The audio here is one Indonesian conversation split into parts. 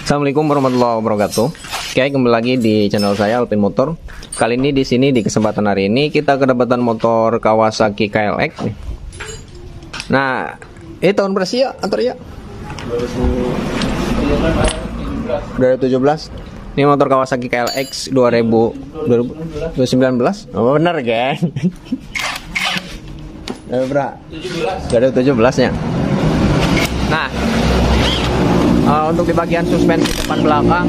Assalamualaikum warahmatullahi wabarakatuh. Oke, kembali lagi di channel saya Alpin Motor. Kali ini di sini di kesempatan hari ini kita kedapatan motor Kawasaki KLX. Nah, ini tahun berapa sih ya, Antar ya? 2017. Ini motor Kawasaki KLX 2019. Oh, benar kan? Berapa? 2017 ya. Nah, untuk di bagian suspensi depan belakang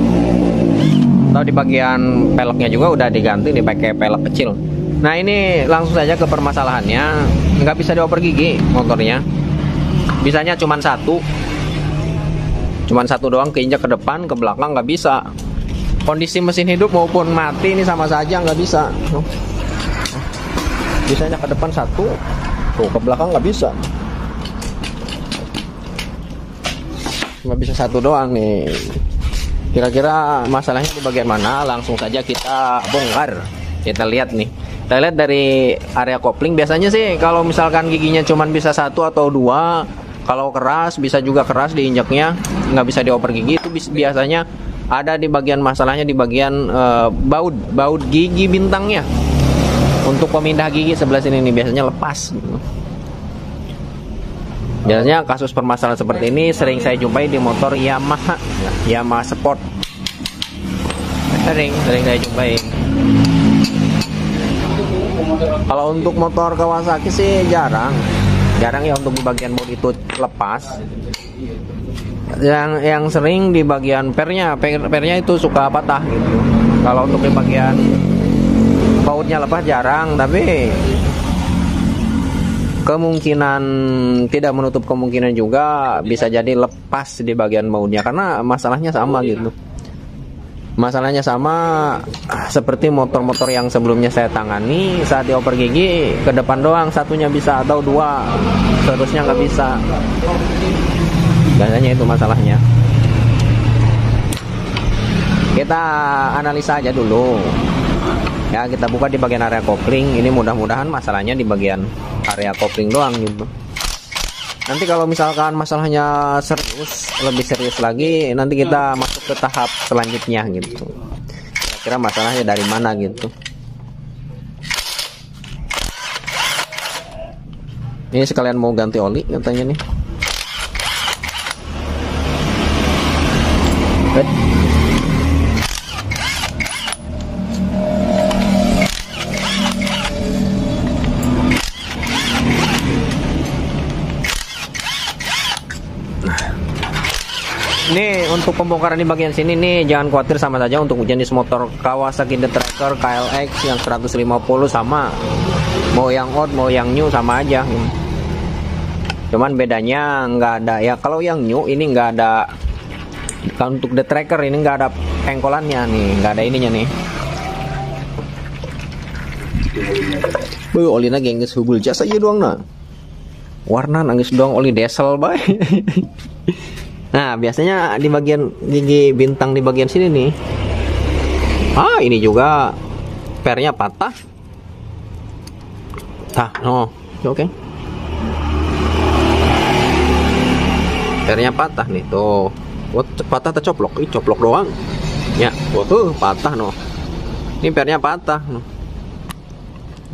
atau di bagian peleknya juga udah diganti dipakai pelek kecil. Nah, ini langsung saja ke permasalahannya. Nggak bisa dioper gigi motornya. Bisanya cuman satu doang, keinjak ke depan, ke belakang nggak bisa. Kondisi mesin hidup maupun mati ini sama saja, nggak bisa. Bisanya ke depan satu, tuh ke belakang nggak bisa. Cuma bisa satu doang nih. Kira-kira masalahnya di bagian mana? Langsung saja kita bongkar. Kita lihat nih. Kita lihat dari area kopling. Biasanya sih kalau misalkan giginya cuman bisa satu atau dua, kalau keras bisa juga keras diinjaknya, nggak bisa dioper gigi. Itu biasanya ada di bagian masalahnya di bagian baut gigi bintangnya. Untuk pemindah gigi sebelah sini nih biasanya lepas. Biasanya kasus permasalahan seperti ini sering saya jumpai di motor Yamaha Sport. Sering saya jumpai. Kalau untuk motor Kawasaki sih jarang ya untuk di bagian mode itu lepas. Yang sering di bagian pernya itu suka patah gitu. Kalau untuk di bagian bautnya lepas jarang, tapi kemungkinan tidak menutup kemungkinan juga bisa jadi lepas di bagian bautnya karena masalahnya sama gitu. Masalahnya sama seperti motor-motor yang sebelumnya saya tangani. Saat dioper gigi ke depan doang satunya bisa atau dua, seterusnya nggak bisa. Biasanya itu masalahnya. Kita analisa aja dulu. Ya, kita buka di bagian area kopling. Ini mudah-mudahan masalahnya di bagian area kopling doang gitu. Nanti kalau misalkan masalahnya lebih serius lagi, nanti kita masuk ke tahap selanjutnya gitu. Kira-kira masalahnya dari mana gitu. Ini sekalian mau ganti oli katanya nih. Ini untuk pembongkaran di bagian sini nih jangan khawatir, sama saja untuk jenis motor Kawasaki The Tracker KLX yang 150 sama, mau yang old mau yang new sama aja. Cuman bedanya nggak ada ya, kalau yang new ini nggak ada, kalau untuk The Tracker ini nggak ada pengkolannya nih, nggak ada ininya nih. Oli lagi nggak hubul jasa aja doang nah. Warna nangis doang oli diesel bay. Nah, biasanya di bagian gigi bintang di bagian sini nih. Ini juga pernya patah. Oke. Pernya patah nih tuh. Patah tercoplok, coplok doang. Ya, tuh patah no. Ini pernya patah.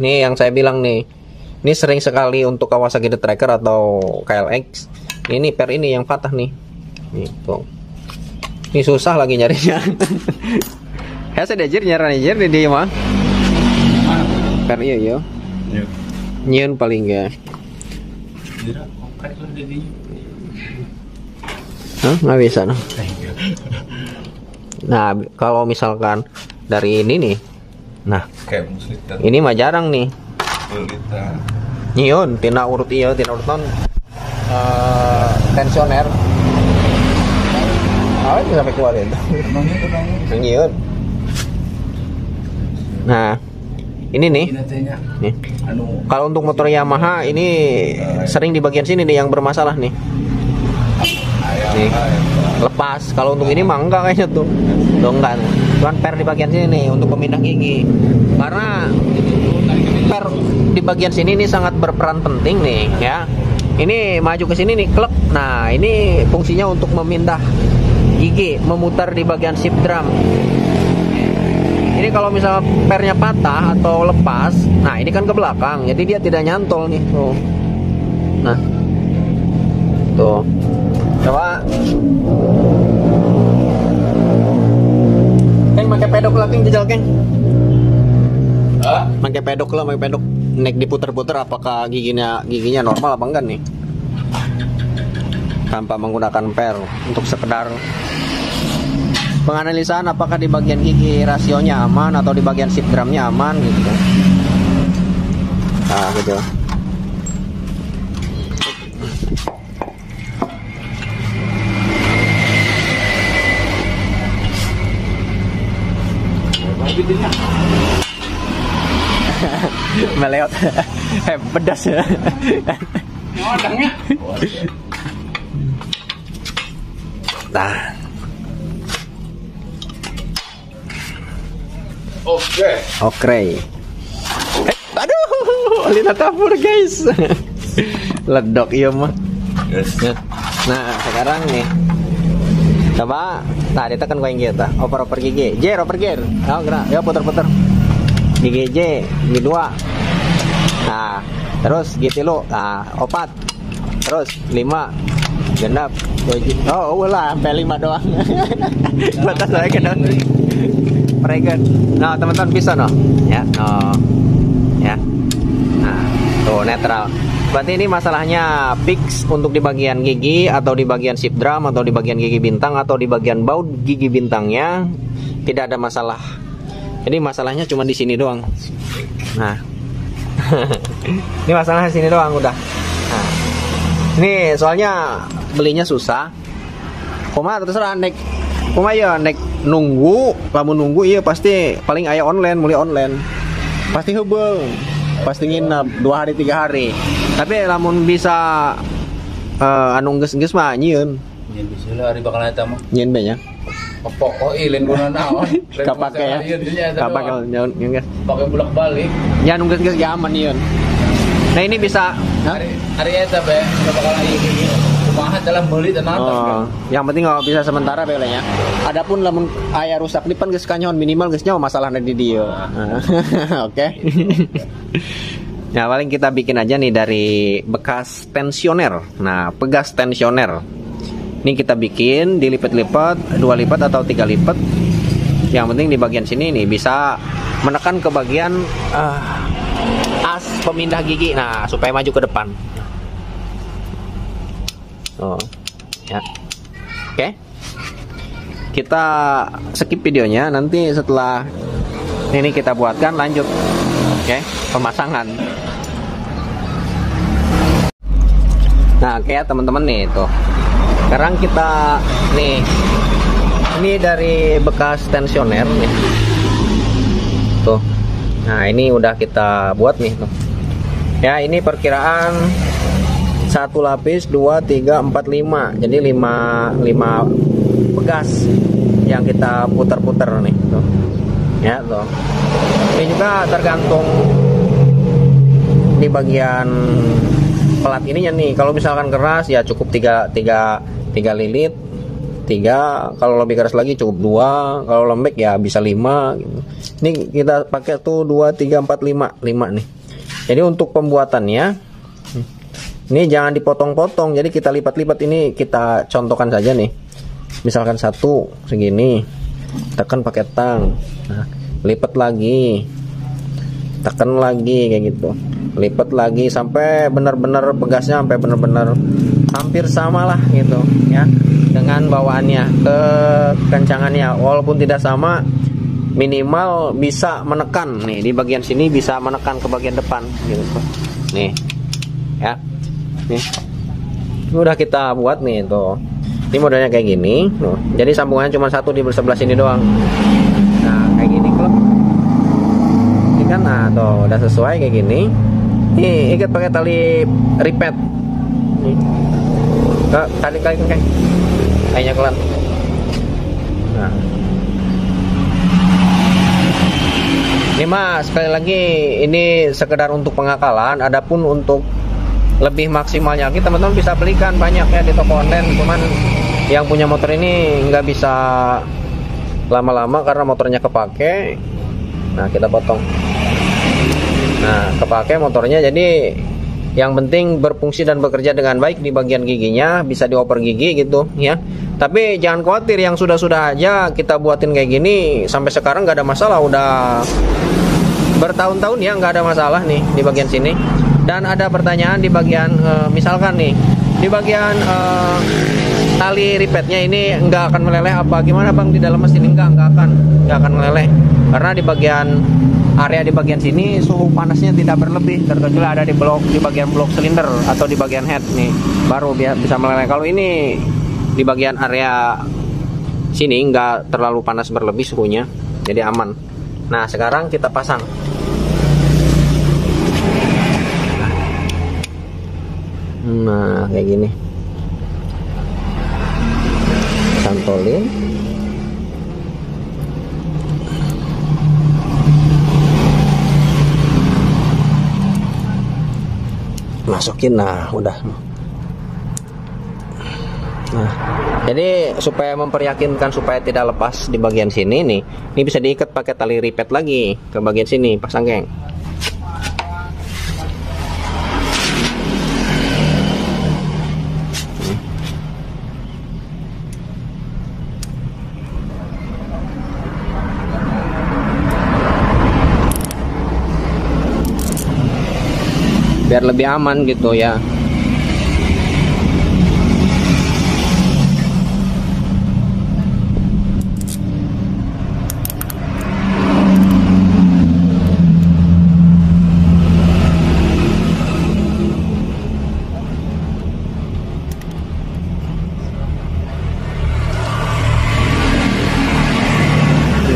Nih yang saya bilang nih. Ini sering sekali untuk Kawasaki The Tracker atau KLX. Ini per ini yang patah nih. Ini susah lagi nyarinya. Ya saya nyari di dia mah. Per iya. Nyeun paling ya. Nggak bisa no. Nah, kalau misalkan dari ini nih. Nah, ini mah jarang nih. Nyeun tina urut non tensioner. Itu sampai keluar itu. Nyeun. Nah, ini nih. Kalau untuk motor Yamaha ini sering di bagian sini nih yang bermasalah nih. Nih, lepas. Kalau untuk ini mah enggak kayaknya tuh. Enggak. Cuman per di bagian sini nih untuk pemindah gigi. Karena per di bagian sini ini sangat berperan penting nih ya. Ini maju ke sini nih, klek. Nah, ini fungsinya untuk memindah gigi memutar di bagian sip drum. Ini kalau misalnya pernya patah atau lepas, nah ini kan ke belakang, jadi dia tidak nyantol nih. Tuh. Nah, tuh, coba. Keng pakai pedok lah, Keng, jajal Keng. Pakai pedok lah, pakai pedok. Nek diputer-puter, apakah giginya normal apa enggak nih? Tanpa menggunakan per, untuk sekedar penganalisaan apakah di bagian gigi rasionya aman atau di bagian sip drumnya aman gitu. Nah gitu. Meleot. Pedas ya. Nah. Oke. Aduh, Lina kabur guys. Ledok iya mah. Yes. Nah, sekarang nih. Coba, nah ditekan koin kita. Oper gigi. J, oper gear. Oh, gerak. Ya putar-putar. Gigi J, gigi 2. Nah, terus gigi lu. Nah, 4. Terus 5. Genap. Oh, lah sampai 5 doang. Batas saya ke dalam. Mereka, nah teman-teman bisa no, ya, no, ya, nah, tuh netral. Berarti ini masalahnya fix untuk di bagian gigi atau di bagian sip drum atau di bagian gigi bintang atau di bagian baut gigi bintangnya tidak ada masalah. Jadi masalahnya cuma di sini doang. Nah, ini masalahnya sini doang udah. Nah, ini soalnya belinya susah. Koma terserah nek. Koma ya nek nunggu, kamu nunggu iya pasti paling aya online, mulai online. Pasti hubung. Pasti nginep 2 hari 3 hari. Tapi lamun bisa anu geus mah nyieun. Nyieun bisa lah hari bakal eta mah. Nyieun banyak. Pokok ilin guna naon. Kapake ya. Kapake nyaun geus. Pakai bolak-balik. Ya nu geus aman nyieun. Nah ini bisa hari eta be bakal ieu. Kumaha dalam beli tenan. Oh, yang penting kalau bisa sementara belenya. Adapun lamun aya rusak dipan geus kanyon minimal geus nyawa masalahna di dieu. Oke. Nah, paling kita bikin aja nih dari bekas tensioner. Nah, pegas tensioner. Ini kita bikin dilipat-lipat, 2 lipat atau 3 lipat. Yang penting di bagian sini nih bisa menekan ke bagian as pemindah gigi. Nah, supaya maju ke depan. Oh, ya. Oke. Kita skip videonya, nanti setelah ini kita buatkan lanjut. Oke, pemasangan. Nah, oke ya teman-teman nih tuh. Sekarang kita nih, ini dari bekas tensioner nih. Tuh. Nah, ini udah kita buat nih tuh. Ya, ini perkiraan 1 lapis 2, 3, 4, 5. Jadi 5 pegas yang kita putar-putar nih tuh. Ya tuh. Ini juga tergantung di bagian pelat ininya nih. Kalau misalkan keras ya cukup 3 lilit. 3, kalau lebih keras lagi cukup 2, kalau lembek ya bisa 5 gitu. Ini kita pakai tuh 2, 3, 4, 5 nih. Jadi untuk pembuatannya ini jangan dipotong-potong, jadi kita lipat-lipat. Ini kita contohkan saja nih. Misalkan 1 segini, tekan pakai tang, nah, lipat lagi, tekan lagi kayak gitu, lipat lagi sampai benar-benar pegasnya sampai benar-benar hampir sama lah gitu ya dengan bawaannya, kekencangannya. Walaupun tidak sama, minimal bisa menekan nih di bagian sini, bisa menekan ke bagian depan gitu nih ya. Nih, udah kita buat nih tuh. Ini modelnya kayak gini. Tuh. Jadi sambungannya cuma 1 di sebelah sini doang. Nah, kayak gini klub. Ini kan, nah tuh udah sesuai kayak gini. Nih, ikat pakai tali ripet. Nih. Tali kayak kayaknya kelan. Nah. Ini mah sekali lagi ini sekedar untuk pengakalan. Adapun untuk lebih maksimalnya lagi teman-teman bisa belikan banyak ya di toko online, cuman yang punya motor ini nggak bisa lama-lama karena motornya kepake. Nah, kita potong. Nah, kepake motornya, jadi yang penting berfungsi dan bekerja dengan baik di bagian giginya, bisa dioper gigi gitu ya. Tapi jangan khawatir, yang sudah-sudah aja kita buatin kayak gini sampai sekarang nggak ada masalah, udah bertahun-tahun ya nggak ada masalah nih di bagian sini. Dan ada pertanyaan di bagian misalkan nih di bagian tali ripetnya ini nggak akan meleleh apa gimana bang di dalam mesin? Nggak akan meleleh, karena di bagian area di bagian sini suhu panasnya tidak berlebih, terkecuali ada di bagian blok silinder atau di bagian head nih baru bisa meleleh. Kalau ini di bagian area sini nggak terlalu panas berlebih suhunya, jadi aman. Nah, sekarang kita pasang. Nah, kayak gini. Santolin. Masukin, nah udah. Nah, jadi supaya memperyakinkan supaya tidak lepas di bagian sini nih, ini bisa diikat pakai tali ripet lagi ke bagian sini, pasang geng. Biar lebih aman gitu ya.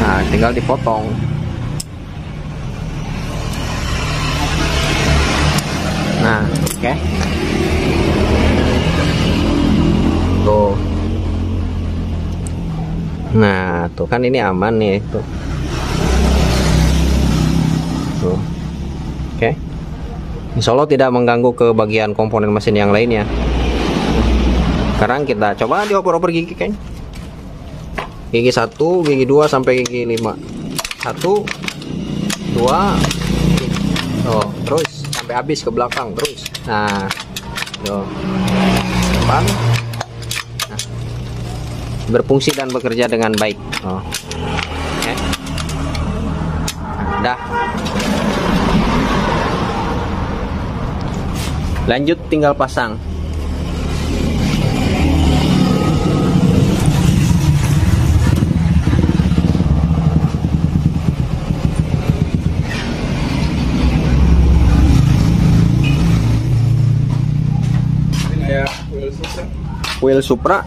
Nah, tinggal dipotong. Nah, oke. Tuh. Nah, tuh kan ini aman nih, tuh. Tuh. Oke. Insya Allah tidak mengganggu ke bagian komponen mesin yang lainnya. Sekarang kita coba dioper-oper gigi kan. Gigi 1, gigi 2 sampai gigi 5. 1 2. Oh, terus sampai habis ke belakang terus. Nah, tuh. Depan. Nah. Berfungsi dan bekerja dengan baik. Oh. Oke. Dah. Lanjut tinggal pasang. Wheel Supra.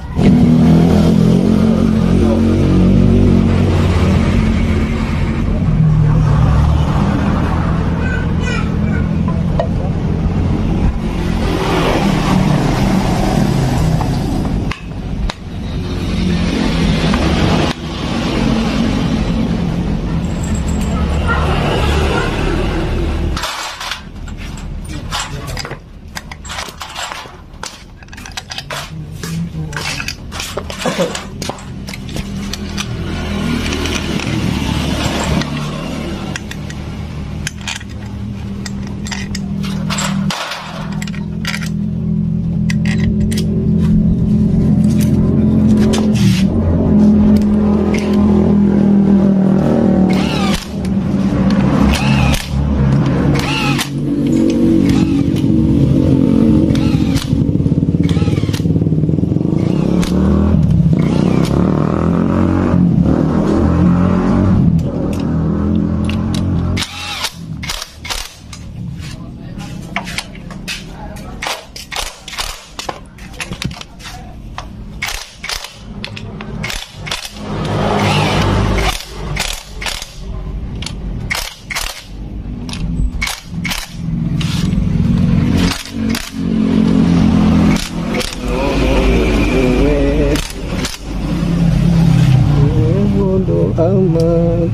amat.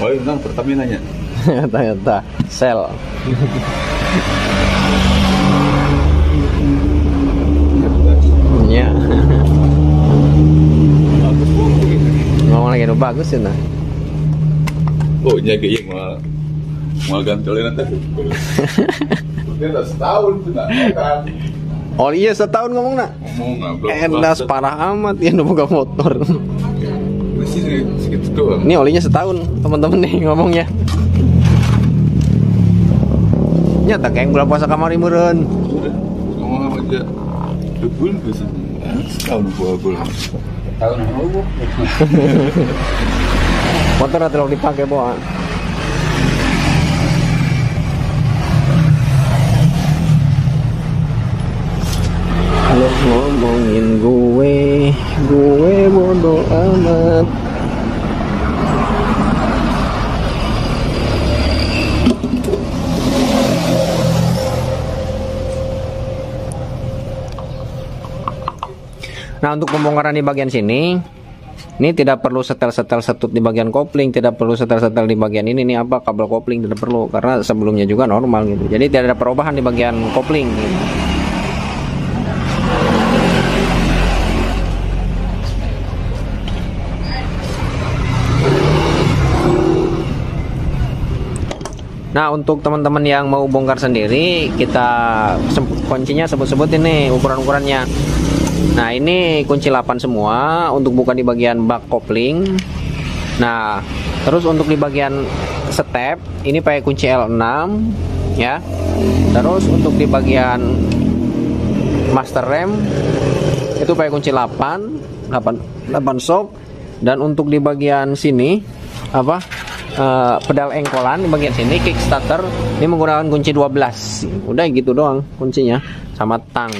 Oh, ini Pertamina-nya. Ternyata sel. Ya. Ngomong lagi bagus ya nah. Oh, nyaga yang mau gantolin nanti. Dia udah setahun tuh nak kan. Oh iya setahun ngomong nak. Ngomong Endas parah amat ya boga motor. Masih segitu doang. Ini olinya setahun teman-teman nih ngomongnya. Nyata kayak bulan puasa kamari meureun. Ngomong aja. Debul bisa. Setahun bulan. Tahun lalu. Motor atau dipakai bawa. Lo ngomongin gue bodoh amat. Nah untuk pembongkaran di bagian sini, ini tidak perlu setel-setel setut di bagian kopling, tidak perlu setel-setel di bagian ini apa kabel kopling tidak perlu karena sebelumnya juga normal gitu. Jadi tidak ada perubahan di bagian kopling. Gitu. Nah untuk teman-teman yang mau bongkar sendiri, kita kuncinya sebut-sebut ini ukuran-ukurannya. Nah ini kunci 8 semua untuk buka di bagian bak kopling. Nah terus untuk di bagian step ini pakai kunci L6 ya. Terus untuk di bagian master rem itu pakai kunci 8 shock. Dan untuk di bagian sini pedal engkolan di bagian sini kickstarter ini menggunakan kunci 12. Udah gitu doang kuncinya sama tang.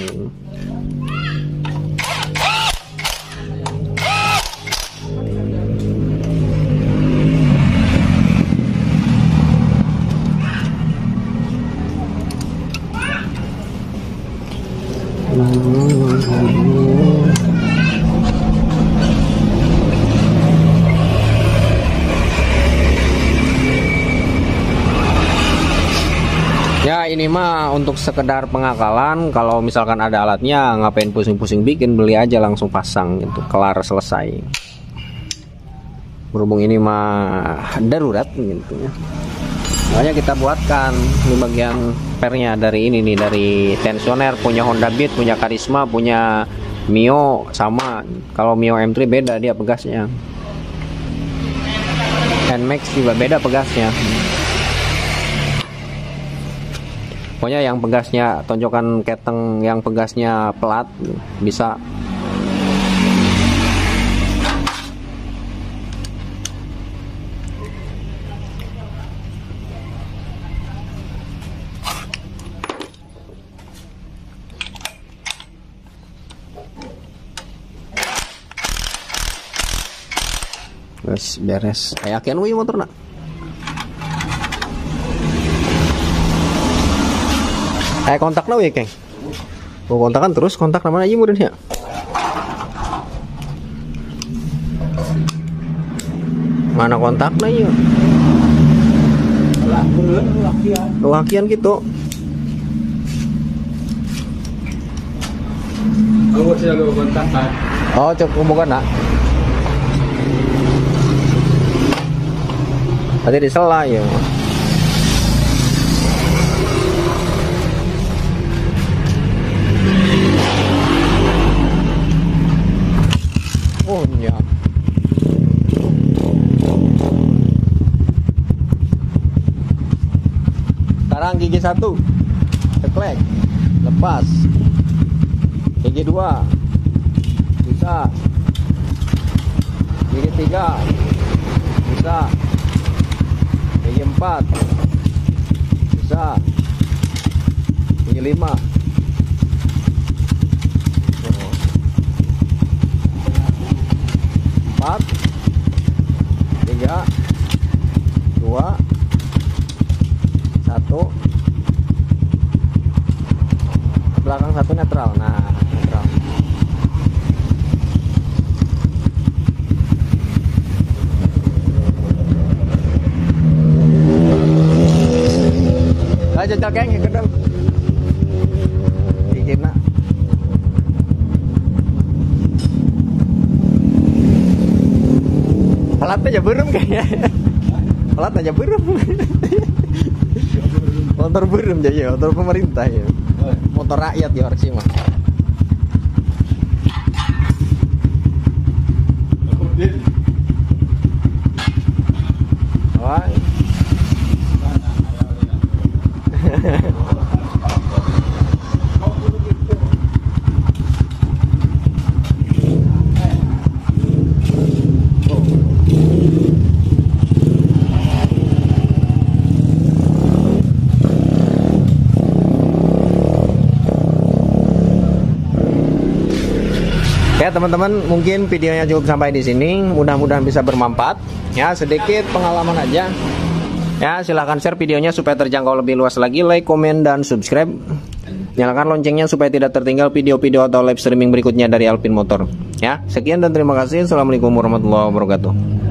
Ya ini mah untuk sekedar pengakalan. Kalau misalkan ada alatnya ngapain pusing-pusing bikin, beli aja langsung pasang gitu, kelar selesai. Berhubung ini mah darurat gitu ya, makanya kita buatkan di bagian pernya dari ini nih, dari tensioner punya Honda Beat, punya Karisma, punya Mio sama. Kalau Mio M3 beda dia pegasnya, Nmax juga beda pegasnya. Pokoknya yang pegasnya tonjokan keteng, yang pegasnya pelat bisa. Terus beres. Yakin wih motor nak? Kontak na wih keng. Kontakan terus kontak nama aja mudah ya. Mana kontaknya ya? Lakian gitu. Aku sih lalu kontak. Oh cukup bukan nak? Tadi di sela ya. Oh ya. Sekarang gigi 1 teklek, lepas. Gigi 2 bisa. Gigi 3 bisa. Gigi 4 bisa. Gigi 5 4 3 2 1 belakang 1 netral. Nah netral. kita kayaknya kedal. Kena. Alat aja burung kayaknya. Alat aja burung. Motor burung jadi motor pemerintah ya. Motor rakyat ya harusnya mah. Wah. Ya teman-teman, mungkin videonya cukup sampai di sini. Mudah-mudahan bisa bermanfaat. Ya, sedikit pengalaman aja. Ya, silahkan share videonya supaya terjangkau lebih luas lagi. Like, komen, dan subscribe. Nyalakan loncengnya supaya tidak tertinggal video-video atau live streaming berikutnya dari Alpin Motor. Ya, sekian dan terima kasih. Assalamualaikum warahmatullahi wabarakatuh.